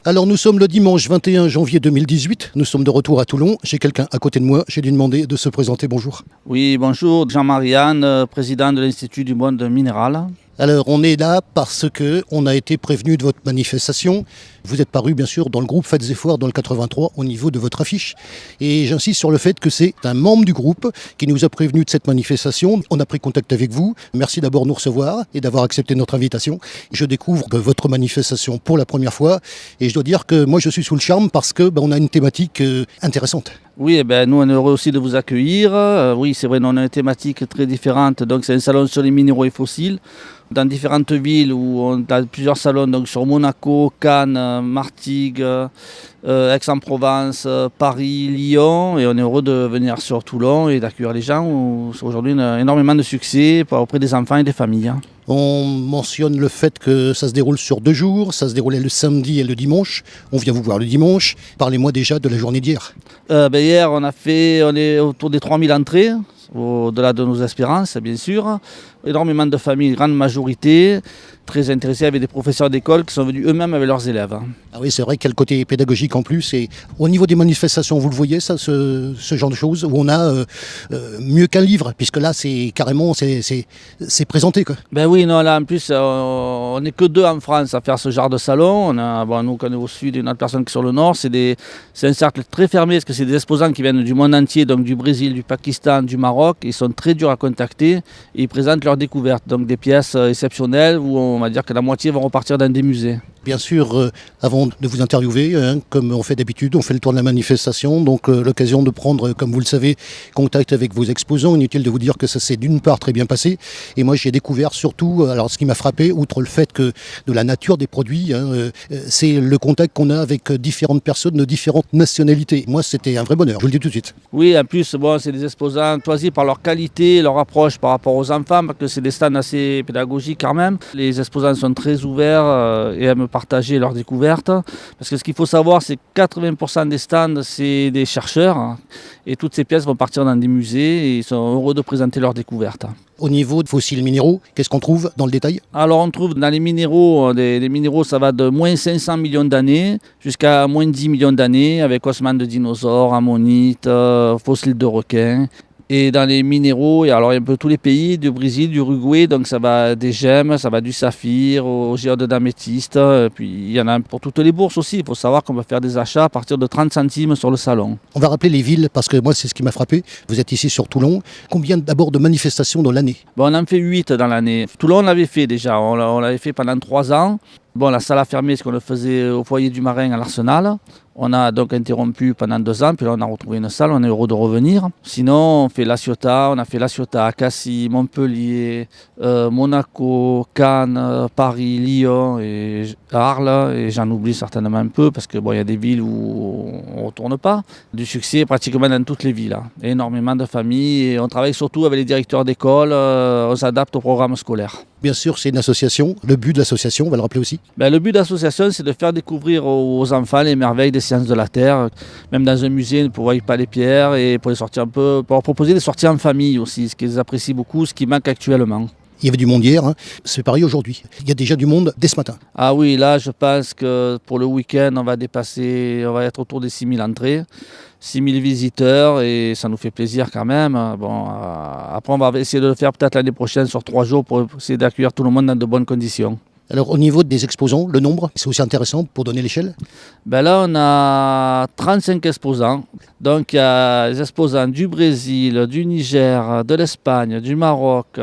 Alors nous sommes le dimanche 21 janvier 2018, nous sommes de retour à Toulon. J'ai quelqu'un à côté de moi, j'ai lui demandé de se présenter. Bonjour. Oui, bonjour, Jean-Marianne, président de l'Institut du monde minéral. Alors on est là parce que on a été prévenu de votre manifestation. Vous êtes paru bien sûr dans le groupe Fêtes et Foires dans le 83 au niveau de votre affiche. Et j'insiste sur le fait que c'est un membre du groupe qui nous a prévenu de cette manifestation. On a pris contact avec vous. Merci d'abord de nous recevoir et d'avoir accepté notre invitation. Je découvre votre manifestation pour la première fois et je dois dire que moi je suis sous le charme parce que on a une thématique intéressante. Oui, nous on est heureux aussi de vous accueillir. Oui, c'est vrai, nous, on a une thématique très différente. Donc c'est un salon sur les minéraux et fossiles. Dans différentes villes où on a plusieurs salons, donc sur Monaco, Cannes, Martigues, Aix-en-Provence, Paris, Lyon. Et on est heureux de venir sur Toulon et d'accueillir les gens où c'est aujourd'hui énormément de succès auprès des enfants et des familles. On mentionne le fait que ça se déroule sur 2 jours, ça se déroulait le samedi et le dimanche. On vient vous voir le dimanche. Parlez-moi déjà de la journée d'hier. Hier, on est autour des 3000 entrées, au-delà de nos espérances, bien sûr. Énormément de familles, grande majorité, très intéressées avec des professeurs d'école qui sont venus eux-mêmes avec leurs élèves. Ah oui, c'est vrai qu'il y a le côté pédagogique en plus. Et au niveau des manifestations, vous le voyez, ça, ce genre de choses, où on a mieux qu'un livre, puisque là, c'est carrément, c'est présenté, quoi. Ben oui, non, là, en plus, on n'est que 2 en France à faire ce genre de salon. Nous, qu'on est au sud et une autre personne qui est sur le nord. C'est un cercle très fermé, parce que c'est des exposants qui viennent du monde entier, donc du Brésil, du Pakistan, du Maroc. Ils sont très durs à contacter et ils présentent leurs découvertes. Donc des pièces exceptionnelles où on va dire que la moitié vont repartir dans des musées. Bien sûr, avant de vous interviewer, comme on fait d'habitude, on fait le tour de la manifestation, donc l'occasion de prendre, comme vous le savez, contact avec vos exposants. Inutile de vous dire que ça s'est d'une part très bien passé. Et moi, j'ai découvert surtout, alors ce qui m'a frappé, outre le fait que de la nature des produits, c'est le contact qu'on a avec différentes personnes de différentes nationalités. Moi, c'était un vrai bonheur, je vous le dis tout de suite. Oui, en plus, c'est des exposants choisis par leur qualité, leur approche par rapport aux enfants, parce que c'est des stands assez pédagogiques quand même. Les exposants sont très ouverts et aiment partager leurs découvertes. Parce que ce qu'il faut savoir, c'est que 80% des stands, c'est des chercheurs. Et toutes ces pièces vont partir dans des musées et ils sont heureux de présenter leurs découvertes. Au niveau de fossiles minéraux, qu'est-ce qu'on trouve dans le détail? Alors on trouve dans les minéraux, les minéraux ça va de moins 500 millions d'années jusqu'à moins 10 millions d'années avec ossements de dinosaures, ammonites, fossiles de requins. Et dans les minéraux, il y a un peu tous les pays, du Brésil, du Uruguay, donc ça va des gemmes, ça va du saphir, au géode d'améthyste, puis il y en a pour toutes les bourses aussi. Il faut savoir qu'on va faire des achats à partir de 30 centimes sur le salon. On va rappeler les villes, parce que moi c'est ce qui m'a frappé. Vous êtes ici sur Toulon. Combien d'abord de manifestations dans l'année? On en fait 8 dans l'année. Toulon, on l'avait fait déjà, on l'avait fait pendant 3 ans. La salle a fermé, ce qu'on le faisait au foyer du Marin à l'Arsenal. On a donc interrompu pendant 2 ans, puis là on a retrouvé une salle, on est heureux de revenir. Sinon, on fait La Ciotat, on a fait La Ciotat à Cassis, Montpellier, Monaco, Cannes, Paris, Lyon et Arles. Et j'en oublie certainement un peu, parce que y a des villes où on ne retourne pas. Du succès pratiquement dans toutes les villes. Énormément de familles, et on travaille surtout avec les directeurs d'école, on s'adapte au programme scolaire. Bien sûr, c'est une association. Le but de l'association, on va le rappeler aussi. Le but de l'association, c'est de faire découvrir aux enfants les merveilles des sciences de la Terre. Même dans un musée, ils ne voient pas les pierres, et pour les sortir un peu, pour leur proposer des sorties en famille aussi, ce qu'ils apprécient beaucoup, ce qui manque actuellement. Il y avait du monde hier, c'est pareil aujourd'hui. Il y a déjà du monde dès ce matin. Ah oui, là je pense que pour le week-end, on va être autour des 6000 entrées, 6000 visiteurs, et ça nous fait plaisir quand même. Après on va essayer de le faire peut-être l'année prochaine sur 3 jours pour essayer d'accueillir tout le monde dans de bonnes conditions. Alors au niveau des exposants, le nombre, c'est aussi intéressant pour donner l'échelle? Là on a 35 exposants. Donc il y a les exposants du Brésil, du Niger, de l'Espagne, du Maroc,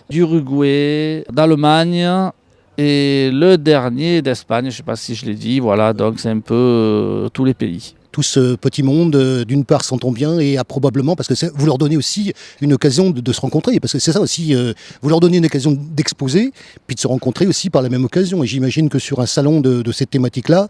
du Uruguay, d'Allemagne et le dernier d'Espagne, je ne sais pas si je l'ai dit, voilà, donc c'est un peu tous les pays. Tout ce petit monde, d'une part, s'entend bien et a probablement, parce que vous leur donnez aussi une occasion de se rencontrer, parce que c'est ça aussi, vous leur donnez une occasion d'exposer, puis de se rencontrer aussi par la même occasion. Et j'imagine que sur un salon de cette thématique-là,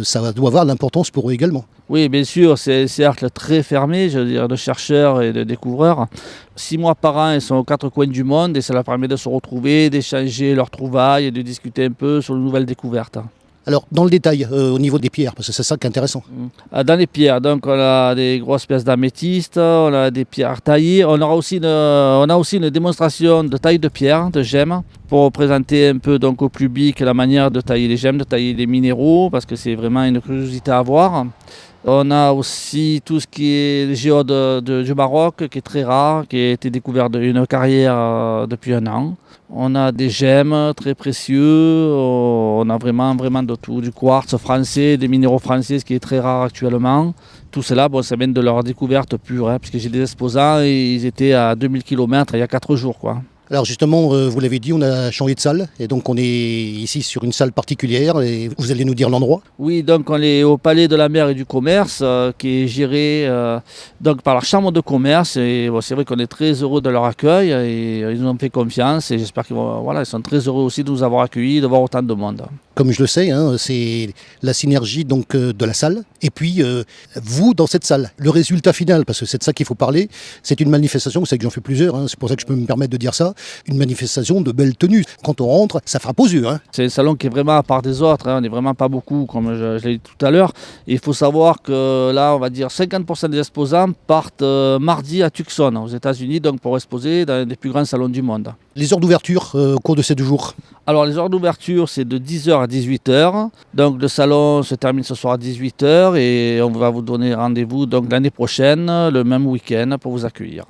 ça doit avoir l'importance pour eux également. Oui, bien sûr, c'est un cercle très fermé, je veux dire, de chercheurs et de découvreurs. 6 mois par an, ils sont aux 4 coins du monde et ça leur permet de se retrouver, d'échanger leurs trouvailles et de discuter un peu sur de nouvelles découvertes. Alors, dans le détail, au niveau des pierres, parce que c'est ça qui est intéressant. Dans les pierres, donc on a des grosses pièces d'améthyste, on a des pierres taillées. On a aussi une démonstration de taille de pierre, de gemmes, pour présenter un peu donc, au public la manière de tailler les gemmes, de tailler les minéraux, parce que c'est vraiment une curiosité à voir. On a aussi tout ce qui est les géodes du Maroc, qui est très rare, qui a été découvert d'une carrière depuis 1 an. On a des gemmes très précieux, on a vraiment de tout, du quartz français, des minéraux français, ce qui est très rare actuellement. Tout cela, ça vient de leur découverte pure, puisque j'ai des exposants et ils étaient à 2000 km il y a 4 jours. Alors justement, vous l'avez dit, on a changé de salle et donc on est ici sur une salle particulière et vous allez nous dire l'endroit. Oui, donc on est au Palais de la Mer et du Commerce qui est géré donc par la Chambre de commerce et c'est vrai qu'on est très heureux de leur accueil et ils nous ont fait confiance et j'espère qu'ils sont très heureux aussi de nous avoir accueillis, de voir autant de monde. Comme je le sais, c'est la synergie donc de la salle et puis vous dans cette salle. Le résultat final, parce que c'est de ça qu'il faut parler, c'est une manifestation, vous savez que j'en fais plusieurs, c'est pour ça que je peux me permettre de dire ça, une manifestation de belle tenue. Quand on rentre, ça frappe aux yeux. C'est un salon qui est vraiment à part des autres, on n'est vraiment pas beaucoup, comme je l'ai dit tout à l'heure. Et il faut savoir que là, on va dire 50% des exposants partent mardi à Tucson, aux États-Unis, donc pour exposer dans les plus grands salons du monde. Les heures d'ouverture au cours de ces 2 jours? Alors les heures d'ouverture, c'est de 10h à 18h. Donc le salon se termine ce soir à 18h et on va vous donner rendez-vous donc l'année prochaine, le même week-end, pour vous accueillir.